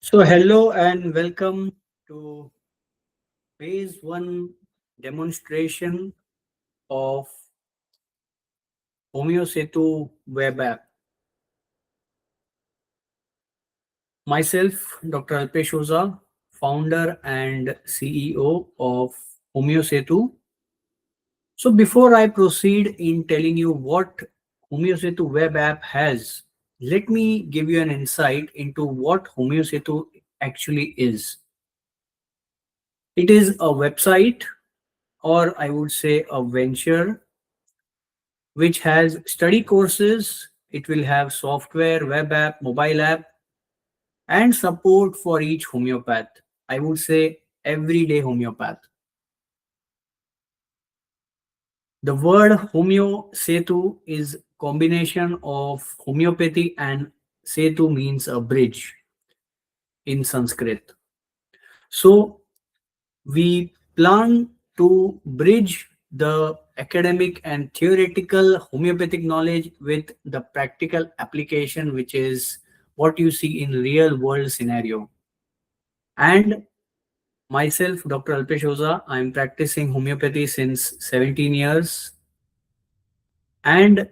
So, hello and welcome to phase one demonstration of Homeosetu WebApp. Myself, Dr. Alpesh Oza, founder and CEO of Homeosetu. So, before I proceed in telling you what Homeosetu WebApp has, let me give you an insight into what Homeosetu actually is. It is a website, or I would say a venture which has study courses. It will have software, web app, mobile app, and support for each homeopath. I would say everyday homeopath. The word Homeosetu is combination of homeopathy and Setu means a bridge in Sanskrit. So we plan to bridge the academic and theoretical homeopathic knowledge with the practical application, which is what you see in real world scenario. And myself, Dr. Alpesh Oza, I am practicing homeopathy since 17 years, and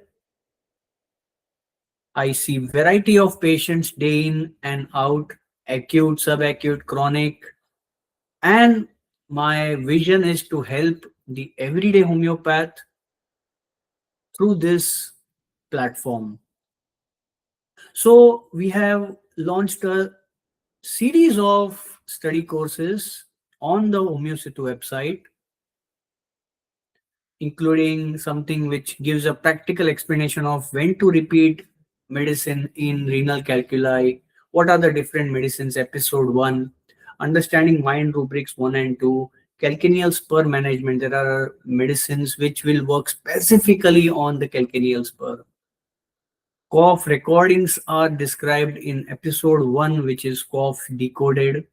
I see variety of patients day in and out, acute, subacute, chronic, and my vision is to help the everyday homeopath through this platform. So we have launched a series of study courses on the Homeosetu website, including something which gives a practical explanation of when to repeat medicine in renal calculi, what are the different medicines, episode 1, understanding mind rubrics 1 and 2, calcaneal spur management. There are medicines which will work specifically on the calcaneal spur. Cough recordings are described in episode 1, which is cough decoded.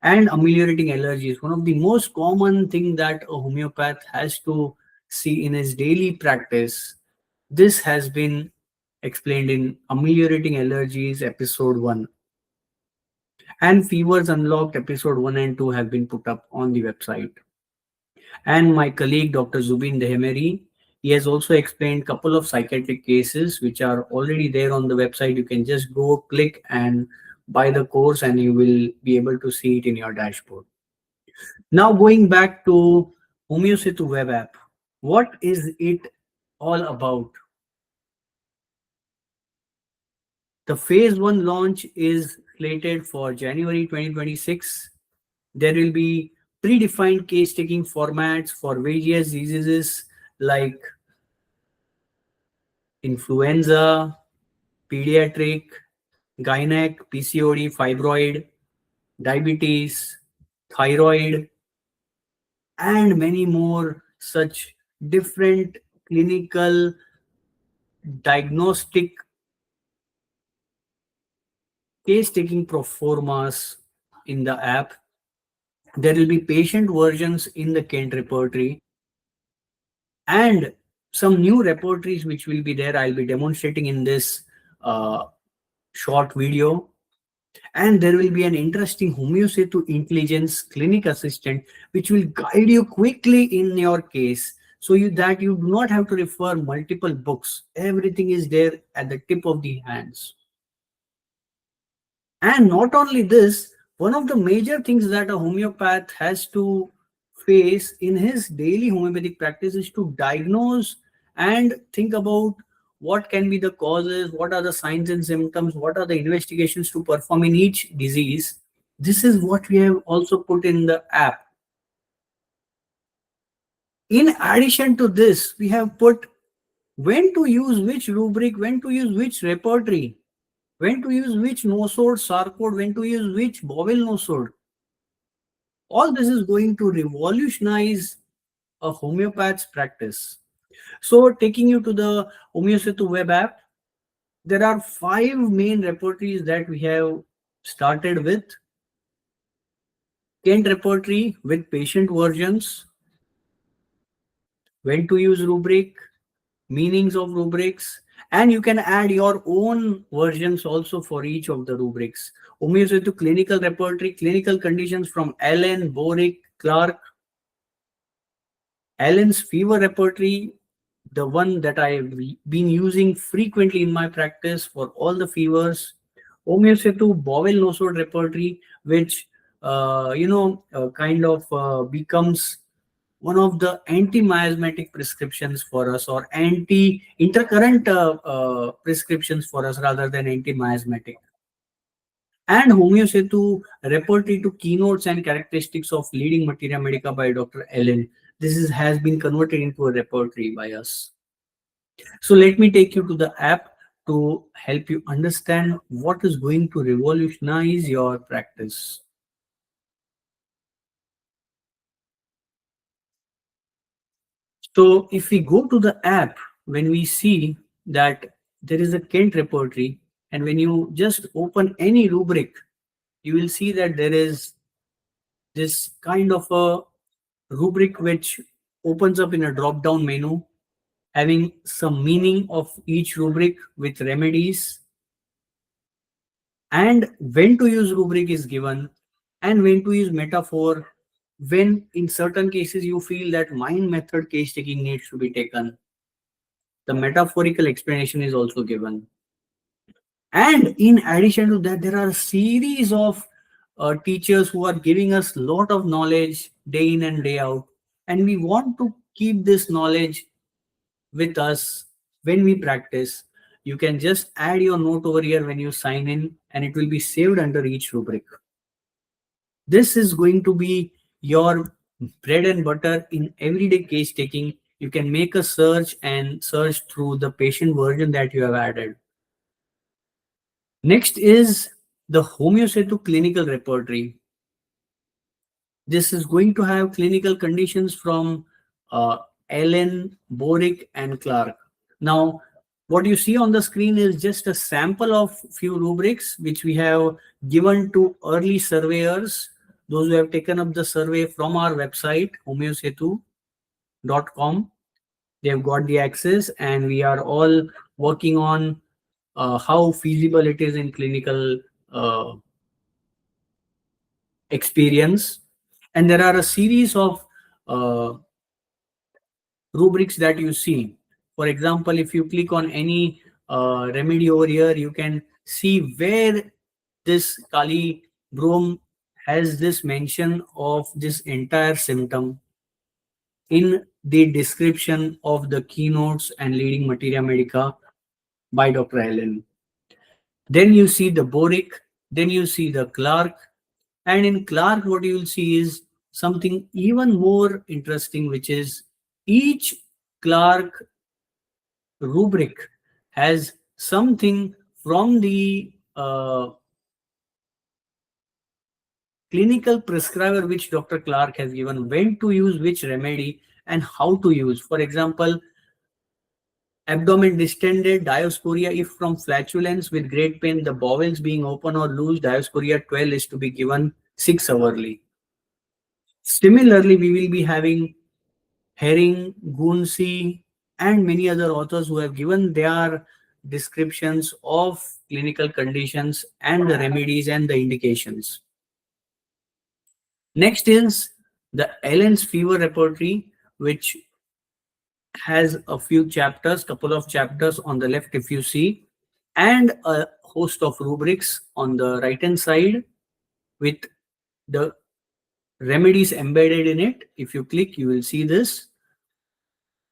And ameliorating allergies, one of the most common thing that a homeopath has to see in his daily practice. This has been explained in ameliorating allergies episode 1. And fevers unlocked episode 1 and 2 have been put up on the website. And my colleague Dr. Zubin Dehemeri, he has also explained couple of psychiatric cases which are already there on the website. You can just go click and buy the course and you will be able to see it in your dashboard. Now going back to Homeosetu web app, what is it all about? The phase 1 launch is slated for January 2026. There will be predefined case taking formats for various diseases like influenza, pediatric, gynec, PCOD, fibroid, diabetes, thyroid, and many more such different clinical diagnostic case taking proformas in the app. There will be patient versions in the Kent repertory and some new repertories which will be there. I'll be demonstrating in this uh, short video. And there will be an interesting Homeosetu intelligence clinic assistant which will guide you quickly in your case, so that you do not have to refer multiple books. Everything is there at the tip of the hands. And not only this, one of the major things that a homeopath has to face in his daily homeopathic practice is to diagnose and think about what can be the causes, what are the signs and symptoms, what are the investigations to perform in each disease. This is what we have also put in the app. In addition to this, we have put when to use which rubric, when to use which repertory, when to use which nosode, sarcode, when to use which bowel nosode. All this is going to revolutionize a homeopath's practice. So taking you to the Homeosetu web app, there are 5 main repertories that we have started with. Kent repertory with patient versions, when to use rubric, meanings of rubrics, And you can add your own versions also for each of the rubrics. Homeosetu clinical repertory, clinical conditions from Allen, Boric, Clark. Allen's fever repertory, the one that I've been using frequently in my practice for all the fevers. Homeosetu bowel nosode repertory, which kind of becomes one of the anti-miasmatic prescriptions for us, or anti-intercurrent prescriptions for us rather than anti-miasmatic. And Homeosetu repertory to keynotes and characteristics of leading materia medica by Dr. Ellen. Has been converted into a repertory by us. So let me take you to the app to help you understand what is going to revolutionize your practice. So if we go to the app, when we see that there is a Kent repertory, and when you just open any rubric, you will see that there is this kind of a rubric which opens up in a drop down menu having some meaning of each rubric with remedies, and when to use rubric is given, and when to use metaphor when in certain cases you feel that mind method case taking needs to be taken. The metaphorical explanation is also given. And in addition to that, there are a series of teachers who are giving us lot of knowledge day in and day out, and we want to keep this knowledge with us when we practice. You can just add your note over here when you sign in, and it will be saved under each rubric. This is going to be your bread and butter in everyday case taking. You can make a search and search through the patient version that you have added. Next is the Homeosetu clinical repertory. This is going to have clinical conditions from Allen, Boric, and Clark. Now, what you see on the screen is just a sample of few rubrics which we have given to early surveyors, those who have taken up the survey from our website, homeosetu.com. They have got the access, and we are all working on how feasible it is in clinical experience. And there are a series of uh, rubrics that you see. For example, if you click on any remedy over here, you can see where this Kali Broom has this mention of this entire symptom in the description of the keynotes and leading materia medica by Dr. Allen. Then you see the Boric, then you see the Clark, and in Clark, what you will see is something even more interesting, which is each Clark rubric has something from the clinical prescriber which Dr. Clark has given, when to use which remedy and how to use. For example, abdomen distended, diasporia if from flatulence with great pain, the bowels being open or loose, diasporia 12 is to be given 6 hourly. Similarly, we will be having Herring, Gunsi, and many other authors who have given their descriptions of clinical conditions and the remedies and the indications. Next is the Allen's fever repertory, which has a few chapters, couple of chapters on the left if you see, and a host of rubrics on the right hand side with the remedies embedded in it. If you click, you will see this.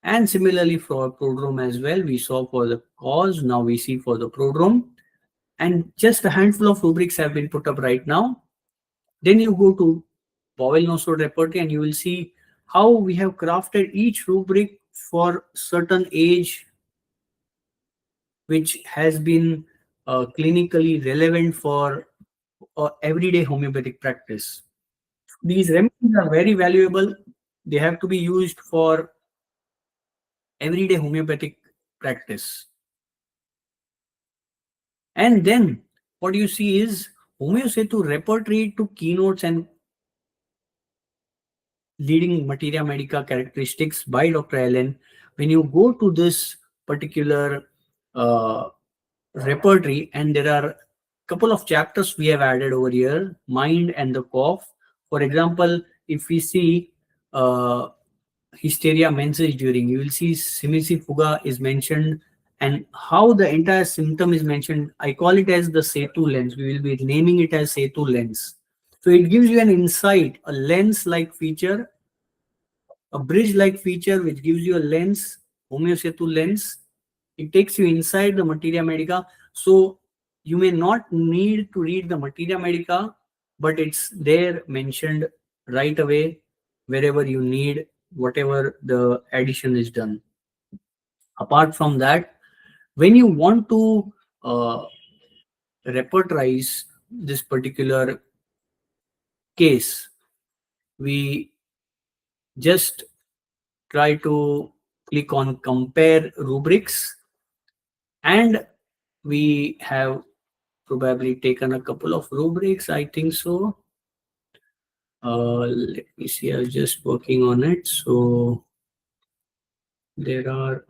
And similarly for prodrome as well, we saw for the cause, now we see for the prodrome. And just a handful of rubrics have been put up right now. Then you go to bowel nosode repertory and you will see how we have crafted each rubric for certain age, which has been clinically relevant for everyday homeopathic practice. These remedies are very valuable. They have to be used for everyday homeopathic practice. And then what you see is Homeosetu repertory to keynotes and leading materia medica characteristics by Dr. Allen. When you go to this particular uh, repertory, and there are couple of chapters we have added over here: mind and the cough. For example, if we see uh, hysteria menses during, you will see simisi fuga is mentioned, and how the entire symptom is mentioned. I call it as the Setu lens. We will be naming it as Setu lens. So it gives you an insight, a lens like feature, a bridge like feature which gives you a lens, Homeosetu lens. It takes you inside the materia medica. So you may not need to read the materia medica, but it's there mentioned right away wherever you need, whatever the addition is done. Apart from that, when you want to repertorize this particular case, we just try to click on compare rubrics, and we have probably taken a couple of rubrics, I think so. Let me see, I'm just working on it. So there are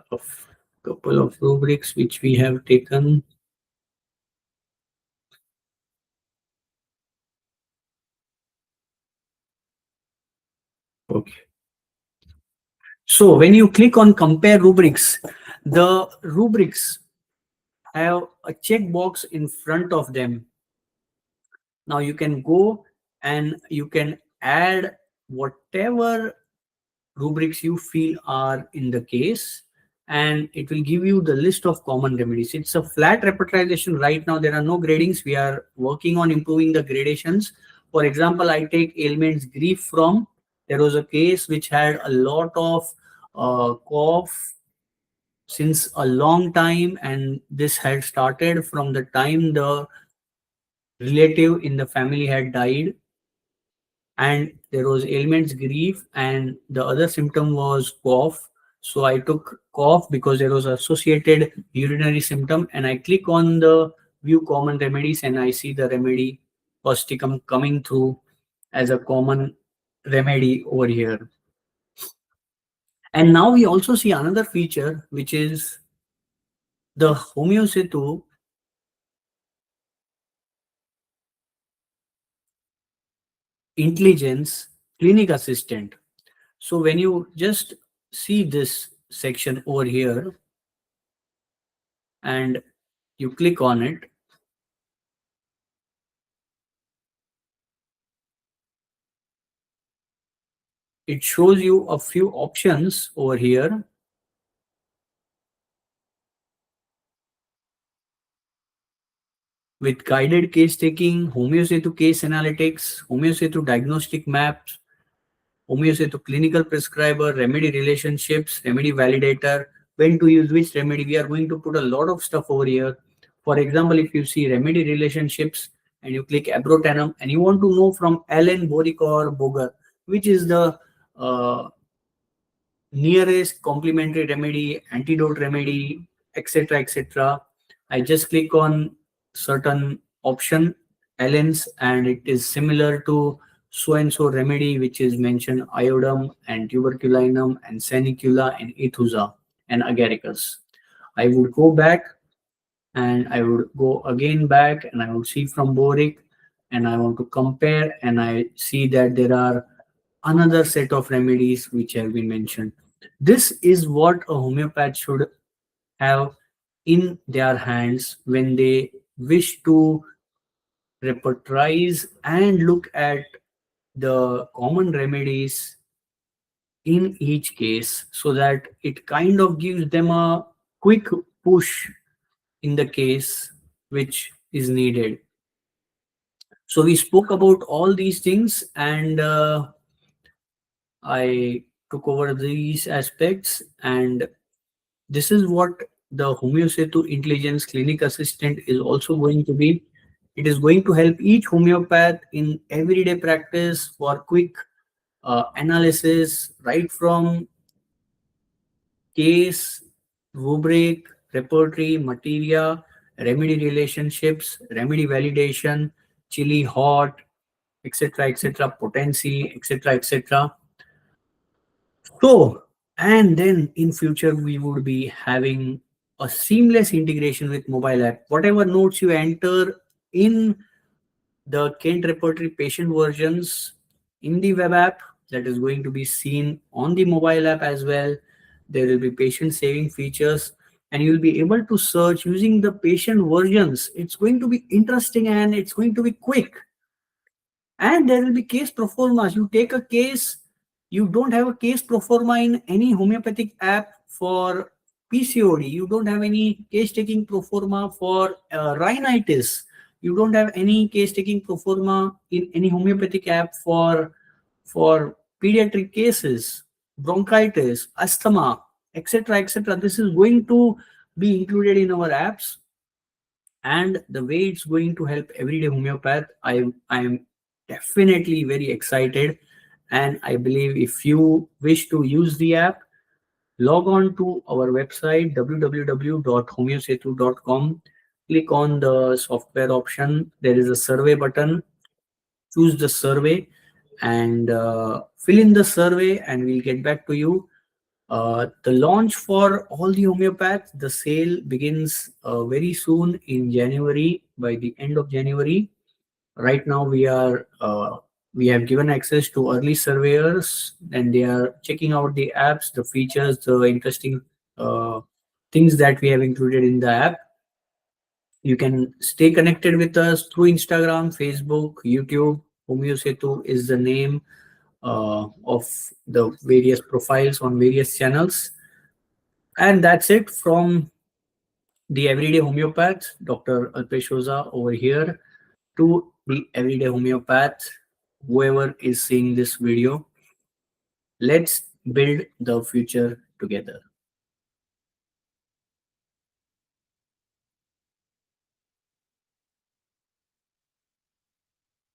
couple of rubrics which we have taken. Okay. So when you click on compare rubrics, the rubrics have a checkbox in front of them. Now you can go and you can add whatever rubrics you feel are in the case, and it will give you the list of common remedies. It's a flat repertorization right now. There are no gradings. We are working on improving the gradations. For example, I take ailments grief from. There was a case which had a lot of cough since a long time, and this had started from the time the relative in the family had died, and there was ailments grief, and the other symptom was cough. So I took cough because there was associated urinary symptom, and I click on the view common remedies, and I see the remedy posticum coming through as a common remedy over here. And now we also see another feature, which is the Homeosetu intelligence clinic assistant. So when you just see this section over here and you click on it, it shows you a few options over here with guided case taking, Homeosetu case analytics, Homeosetu diagnostic maps, Homeosetu clinical prescriber, remedy relationships, remedy validator, when to use which remedy. We are going to put a lot of stuff over here. For example, if you see remedy relationships and you click abrotanum and you want to know from Allen, Boric or Boger, which is the nearest complementary remedy, antidote remedy, etc., etc. I just click on certain option, Allen's, and it is similar to so and so remedy, which is mentioned iodum and tuberculinum and sanicula and ethusa and agaricus. I would go back and I would go again back and I would see from Boric, and I want to compare, and I see that there are another set of remedies which have been mentioned. This is what a homeopath should have in their hands when they wish to repertorize and look at the common remedies in each case, so that it kind of gives them a quick push in the case which is needed. So we spoke about all these things, and I took over these aspects, and this is what the Homeosetu Intelligence Clinic Assistant is also going to be. It is going to help each homeopath in everyday practice for quick analysis, right from case, rubric, repertory, materia, remedy relationships, remedy validation, chili, hot, etc., etc., potency, etc., etc. So, and then in future we would be having a seamless integration with mobile app. Whatever notes you enter in the Kent repertory patient versions in the web app, that is going to be seen on the mobile app as well. There will be patient saving features, and you'll be able to search using the patient versions. It's going to be interesting and it's going to be quick. And there will be case proformas. You take a case, you don't have a case proforma in any homeopathic app for PCOD. You don't have any case taking proforma for rhinitis. You don't have any case taking proforma in any homeopathic app for pediatric cases, bronchitis, asthma, etc., etc. This is going to be included in our apps, and the way it's going to help everyday homeopath, I am definitely very excited. And I believe if you wish to use the app, log on to our website www.homeosetu.com, click on the software option. There is a survey button. Choose the survey and fill in the survey, and we'll get back to you. The launch for all the homeopaths, the sale begins very soon in January, by the end of January. Right now, we have given access to early surveyors, and they are checking out the apps, the features, the interesting uh, things that we have included in the app. You can stay connected with us through Instagram, Facebook, YouTube. Homeosetu is the name of the various profiles on various channels. And that's it from the everyday homeopath, Dr. Alpesh Oza over here, to the everyday homeopath, whoever is seeing this video. Let's build the future together.